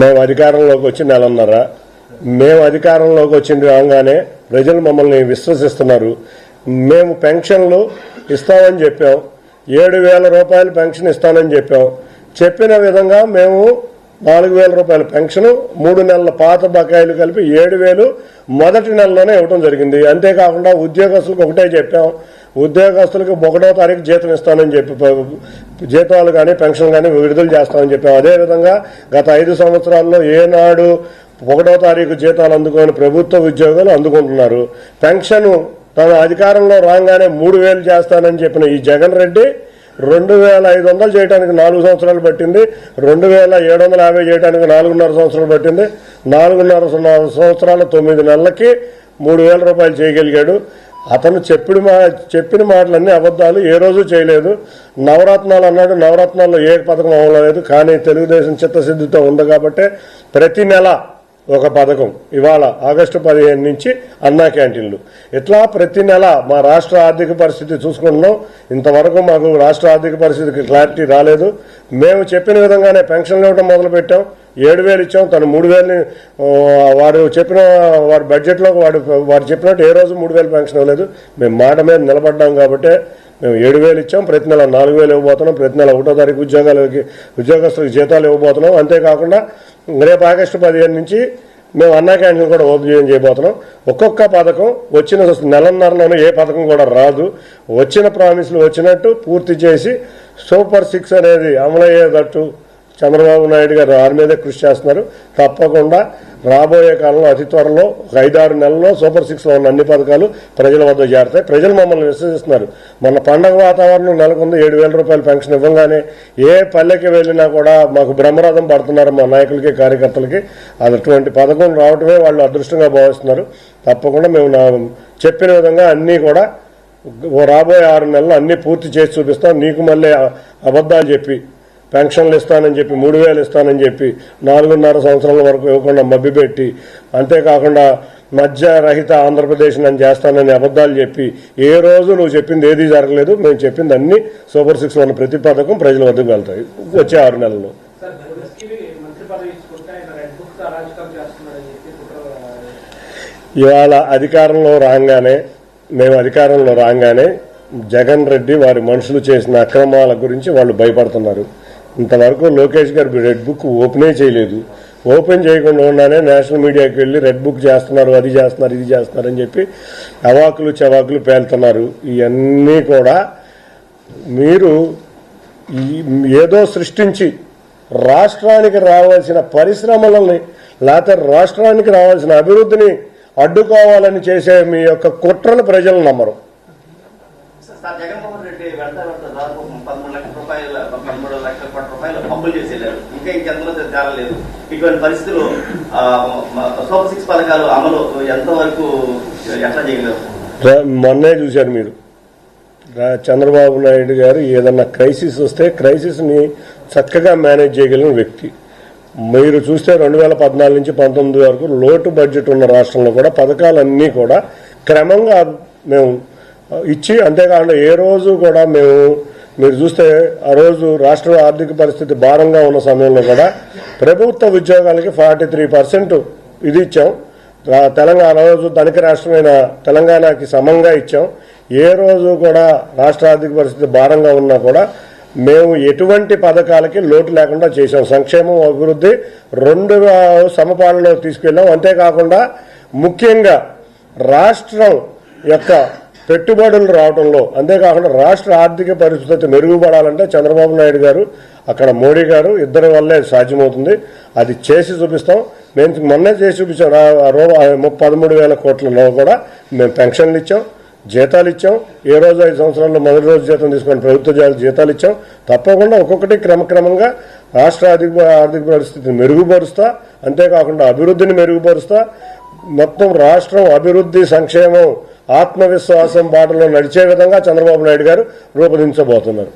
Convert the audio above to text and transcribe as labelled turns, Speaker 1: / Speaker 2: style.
Speaker 1: మేము అధికారంలోకి వచ్చి నెలన్నర, మేము అధికారంలోకి వచ్చిన రాగానే ప్రజలు మమ్మల్ని విశ్వసిస్తున్నారు. మేము పెన్షన్లు ఇస్తామని చెప్పాం, 7,000 రూపాయలు పెన్షన్ ఇస్తానని చెప్పాం. చెప్పిన విధంగా మేము 4,000 రూపాయల పెన్షన్, 3 నెలల పాత బకాయిలు కలిపి 7,000 మొదటి నెలలోనే ఇవ్వడం జరిగింది. అంతేకాకుండా ఉద్యోగస్తులకు ఒకటే చెప్పాం, ఉద్యోగస్తులకు 1వ తారీఖు జీతం ఇస్తానని చెప్పి జీతాలు కానీ పెన్షన్ కానీ విడుదల చేస్తామని చెప్పాం. అదేవిధంగా గత 5 సంవత్సరాల్లో ఏనాడు 1వ తారీఖు జీతాలు అందుకొని ప్రభుత్వ ఉద్యోగాలు అందుకుంటున్నారు. పెన్షన్ తన అధికారంలో రాగానే 3,000 చేస్తానని చెప్పిన ఈ జగన్ రెడ్డి 2,500 చేయడానికి 4 సంవత్సరాలు పట్టింది, 2,750 చేయడానికి 4.5 సంవత్సరాలు పట్టింది. 4.5 సంవత్సరాల 9 నెలలకి 3,000 రూపాయలు చేయగలిగాడు. అతను చెప్పిన మాటలన్నీ అబద్ధాలు, ఏ రోజు చేయలేదు. నవరత్నాలు అన్నాడు, నవరత్నాల్లో ఏ పథకం అవ్వలేదు. కానీ తెలుగుదేశం చిత్తశుద్ధితో ఉంది కాబట్టి ప్రతి నెల ఒక పథకం. ఇవాళ ఆగస్టు 15 నుంచి అన్నా క్యాంటీన్లు, ఇట్లా ప్రతి నెల మా రాష్ట్ర ఆర్థిక పరిస్థితి చూసుకుంటున్నాం. ఇంతవరకు మాకు రాష్ట్ర ఆర్థిక పరిస్థితికి క్లారిటీ రాలేదు. మేము చెప్పిన విధంగానే పెన్షన్లు ఇవ్వడం మొదలుపెట్టాం. 7,000 ఇచ్చాం, తను 3,000 వారు చెప్పిన వారి బడ్జెట్లో వారు చెప్పినట్టు ఏ రోజు 3,000 పెన్షన్ ఇవ్వలేదు. మేము మాట మీద నిలబడ్డాం కాబట్టి మేము 7,000 ఇచ్చాం. ప్రతి నెల 4,000 ఇవ్వబోతున్నాం. ప్రతి నెల 1వ తారీఖు ఉద్యోగస్తులకు జీతాలు ఇవ్వబోతున్నాం. అంతేకాకుండా రేపు ఆగస్టు 15 నుంచి మేము అన్నా క్యాంటీన్ కూడా ఓపెన్ చేయబోతున్నాం. ఒక్కొక్క పథకం వచ్చిన నెలన్నరలోనే ఏ పథకం కూడా రాదు. వచ్చిన ప్రామిస్లు వచ్చినట్టు పూర్తి చేసి సూపర్ 6 అనేది అమలయ్యేటట్టు చంద్రబాబు నాయుడు గారు వారి మీదే కృషి చేస్తున్నారు. తప్పకుండా రాబోయే కాలంలో అతి త్వరలో 5-6 నెలల్లో సూపర్ 6లో ఉన్న అన్ని పథకాలు ప్రజల వద్ద చేరతాయి. ప్రజలు మమ్మల్ని విశ్వసిస్తున్నారు. మన పండగ వాతావరణం నెలకొంది. 7,000 రూపాయల పెన్షన్ ఇవ్వగానే ఏ పల్లెకి వెళ్ళినా కూడా మాకు బ్రహ్మరథం పడుతున్నారు మా నాయకులకి, కార్యకర్తలకి. అటువంటి పథకం రావటమే వాళ్ళు అదృష్టంగా భావిస్తున్నారు. తప్పకుండా మేము చెప్పిన విధంగా అన్నీ కూడా రాబోయే 6 నెలలు అన్నీ పూర్తి చేసి చూపిస్తాం. నీకు మళ్ళీ అబద్ధాలు చెప్పి పెన్షన్లు ఇస్తానని చెప్పి 3,000 ఇస్తానని చెప్పి 4.5 సంవత్సరాల వరకు ఇవ్వకుండా మభ్యపెట్టి, అంతేకాకుండా మధ్యరహిత ఆంధ్రప్రదేశ్ అని చేస్తానని అబద్ధాలు చెప్పి ఏ రోజు నువ్వు చెప్పింది ఏదీ జరగలేదు. మేము చెప్పింది అన్ని సూపర్ 6లో ఉన్న ప్రతి పథకం ప్రజల వద్దకు వెళ్తాయి వచ్చే 6 నెలల్లో. ఇవాళ మేము అధికారంలో రాగానే జగన్ రెడ్డి వారి మనుషులు చేసిన అక్రమాల గురించి వాళ్ళు భయపడుతున్నారు. ఇంతవరకు లోకేష్ గారు రెడ్ బుక్ ఓపెనే చేయలేదు. ఓపెన్ చేయకుండా ఉన్నానే నేషనల్ మీడియాకి వెళ్ళి రెడ్ బుక్ చేస్తున్నారు, అది చేస్తున్నారు, ఇది చేస్తున్నారు అని చెప్పి అవాకులు చవాకులు పేలుతున్నారు. ఇవన్నీ కూడా మీరు ఏదో సృష్టించి రాష్ట్రానికి రావాల్సిన పరిశ్రమలని లేకపోతే రాష్ట్రానికి రావాల్సిన అభివృద్ధిని అడ్డుకోవాలని చేసే మీ యొక్క కుట్రను ప్రజలు నమ్మరు.
Speaker 2: జగన్మోహన్ రెడ్డి వెంట 13 లక్షల కోట్ల రూపాయలు అప్పులు చేసేశారు. ఇంకా ఇంకెంతలో తేలలేదు. ఇటువంటి పరిస్థితులు సూపర్ 6 పథకాలు అమలు ఎంతవరకు ఎట్లా చేయగలరు?
Speaker 1: మొన్నే చూశారు మీరు, చంద్రబాబు నాయుడు గారు ఏదన్నా క్రైసిస్ వస్తే క్రైసిస్ని చక్కగా మేనేజ్ చేయగలిగిన వ్యక్తి. మీరు చూస్తే 2014 నుంచి 19 వరకు లోటు బడ్జెట్ ఉన్న రాష్ట్రంలో కూడా పథకాలన్నీ కూడా క్రమంగా మేము ఇచ్చి, అంతేకాకుండా ఏ రోజు కూడా మీరు చూస్తే ఆ రోజు రాష్ట్ర ఆర్థిక పరిస్థితి భారంగా ఉన్న సమయంలో కూడా ప్రభుత్వ ఉద్యోగాలకి 43% ఇది ఇచ్చాం. తెలంగాణ రోజు ధనిక రాష్ట్రమైన తెలంగాణకి సమంగా ఇచ్చాం. ఏ రోజు కూడా రాష్ట్ర ఆర్థిక పరిస్థితి భారంగా ఉన్నా కూడా మేము ఎటువంటి పథకాలకి లోటు లేకుండా చేశాం. సంక్షేమం, అభివృద్ధి 2 సమపాలలో తీసుకెళ్ళాం. అంతేకాకుండా ముఖ్యంగా రాష్ట్రం యొక్క పెట్టుబడులు రావడంలో, అంతేకాకుండా రాష్ట్ర ఆర్థిక పరిస్థితి మెరుగుపడాలంటే చంద్రబాబు నాయుడు గారు, అక్కడ మోడీ గారు ఇద్దరి వల్లే సాధ్యమవుతుంది. అది చేసి చూపిస్తాం. మేము మొన్నే చేసి చూపించాం. 13,000 కోట్లలో కూడా మేము పెన్షన్లు ఇచ్చాం, జీతాలు ఇచ్చాం. ఏ రోజు 5 సంవత్సరాల్లో మొదటి రోజు జీతం తీసుకొని ప్రభుత్వ జీతాలు ఇచ్చాం. తప్పకుండా ఒక్కొక్కటి క్రమక్రమంగా రాష్ట్ర ఆర్థిక పరిస్థితిని మెరుగుపరుస్తా, అంతేకాకుండా అభివృద్ధిని మెరుగుపరుస్తా. మొత్తం రాష్ట్రం అభివృద్ధి, సంక్షేమం, ఆత్మవిశ్వాసం బాటలో నడిచే విధంగా చంద్రబాబు నాయుడు గారు రూపొందించబోతున్నారు.